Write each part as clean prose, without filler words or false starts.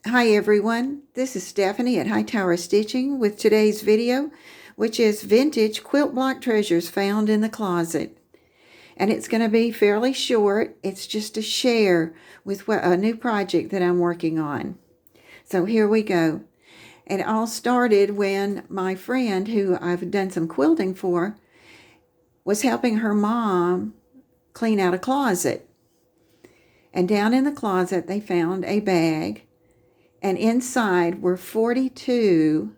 Hi everyone, this is Stephanie at Hightower Stitching with today's video, which is vintage quilt block treasures found in the closet. And it's going to be fairly short. It's just a share with a new project that I'm working on. So here we go. And it all started when my friend, who I've done some quilting for, was helping her mom clean out a closet. And down in the closet they found a bag. And inside were 42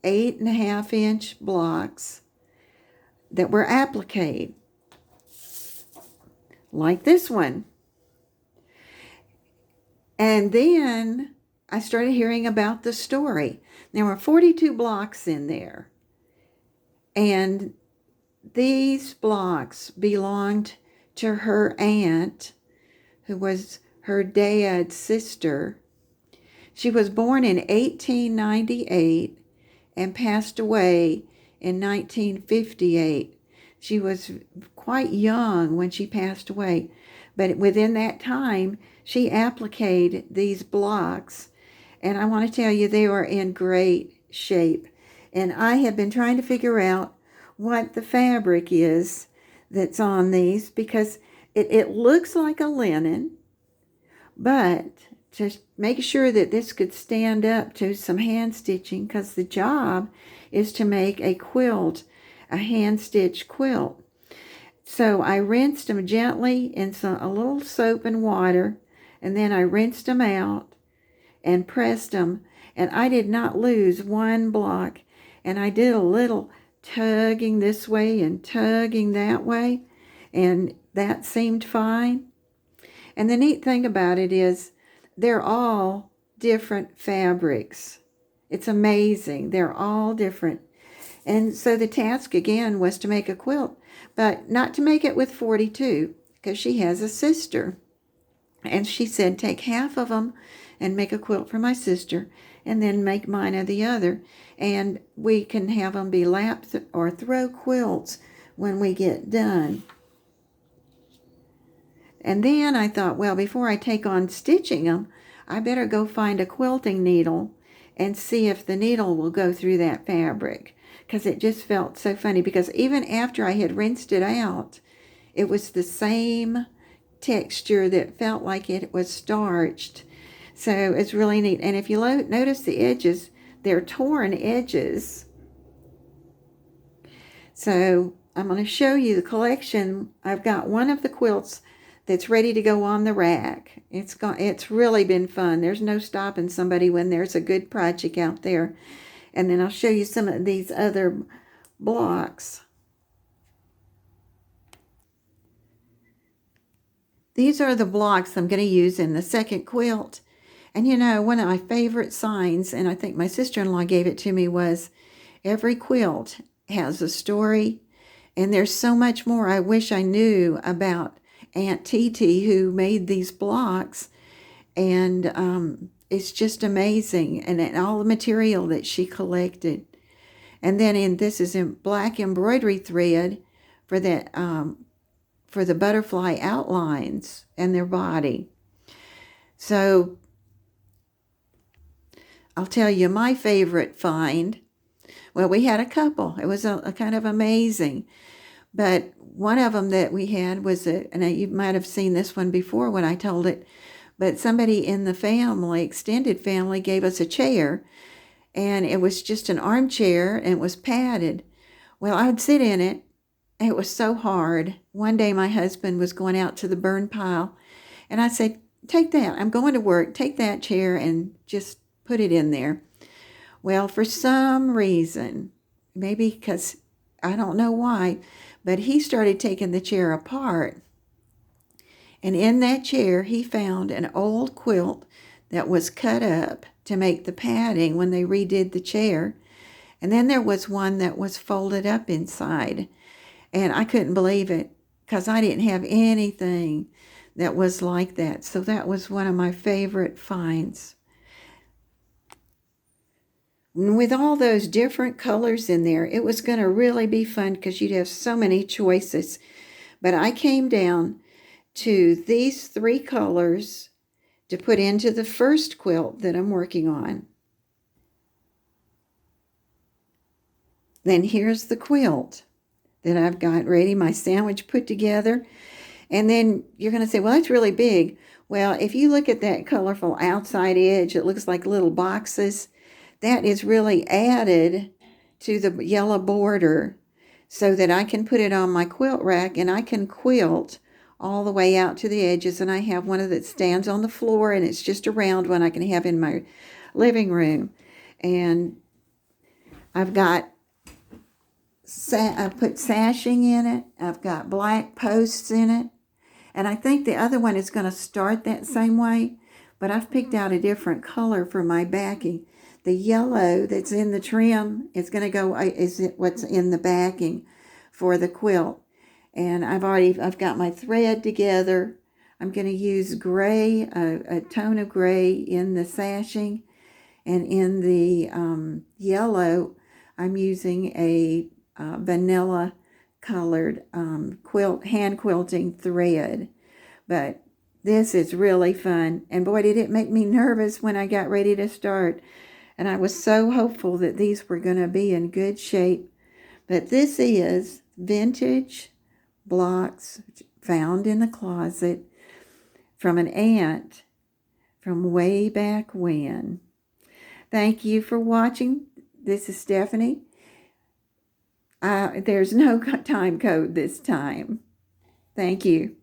8.5-inch blocks that were applique, like this one. And then I started hearing about the story. There were 42 blocks in there. And these blocks belonged to her aunt, who was her dad's sister. She was born in 1898 and passed away in 1958. She was quite young when she passed away, but within that time, she appliqued these blocks, and I want to tell you they are in great shape. And I have been trying to figure out what the fabric is that's on these, because it looks like a linen, but to make sure that this could stand up to some hand stitching, because the job is to make a quilt, a hand stitched quilt. So I rinsed them gently in a little soap and water, and then I rinsed them out and pressed them, and I did not lose one block. And I did a little tugging this way and tugging that way, and that seemed fine. And the neat thing about it is they're all different fabrics. It's amazing. They're all different. And so the task again was to make a quilt, but not to make it with 42, because she has a sister. And she said, take half of them and make a quilt for my sister, and then make mine of the other. And we can have them be lap or throw quilts when we get done. And then I thought, well, before I take on stitching them, I better go find a quilting needle and see if the needle will go through that fabric, because it just felt so funny, because even after I had rinsed it out, it was the same texture that felt like it was starched. So it's really neat. And if you notice the edges, they're torn edges. So I'm going to show you the collection. I've got one of the quilts that's ready to go on the rack. It's really been fun. There's no stopping somebody when there's a good project out there. And then I'll show you some of these other blocks. These are the blocks I'm going to use in the second quilt. And you know, one of my favorite signs, and I think my sister-in-law gave it to me, was every quilt has a story. And there's so much more I wish I knew about Aunt Titi, who made these blocks, and it's just amazing, and all the material that she collected. And then this is in black embroidery thread for that for the butterfly outlines and their body. So I'll tell you my favorite find. Well, we had a couple. It was a kind of amazing. But one of them that we had was, and you might have seen this one before when I told it, but somebody in the family, extended family, gave us a chair, and it was just an armchair, and it was padded. Well, I would sit in it, and it was so hard. One day my husband was going out to the burn pile, and I said, take that. I'm going to work. Take that chair and just put it in there. Well, for some reason, maybe because I don't know why, but he started taking the chair apart. And in that chair, he found an old quilt that was cut up to make the padding when they redid the chair. And then there was one that was folded up inside. And I couldn't believe it, because I didn't have anything that was like that. So that was one of my favorite finds. With all those different colors in there, it was going to really be fun, because you'd have so many choices. But I came down to these three colors to put into the first quilt that I'm working on. Then here's the quilt that I've got ready, my sandwich put together. And then you're going to say, well, that's really big. Well, if you look at that colorful outside edge, it looks like little boxes. That is really added to the yellow border so that I can put it on my quilt rack and I can quilt all the way out to the edges. And I have one that stands on the floor, and it's just a round one I can have in my living room. And I've got I've put sashing in it. I've got black posts in it. And I think the other one is going to start that same way, but I've picked out a different color for my backing. The yellow that's in the trim is going to go, is what's in the backing for the quilt. And I've got my thread together. I'm going to use gray, a tone of gray in the sashing. And in the yellow, I'm using a vanilla colored hand quilting thread. But this is really fun. And boy, did it make me nervous when I got ready to start. And I was so hopeful that these were going to be in good shape. But this is vintage blocks found in the closet from an aunt from way back when. Thank you for watching. This is Stephanie. There's no time code this time. Thank you.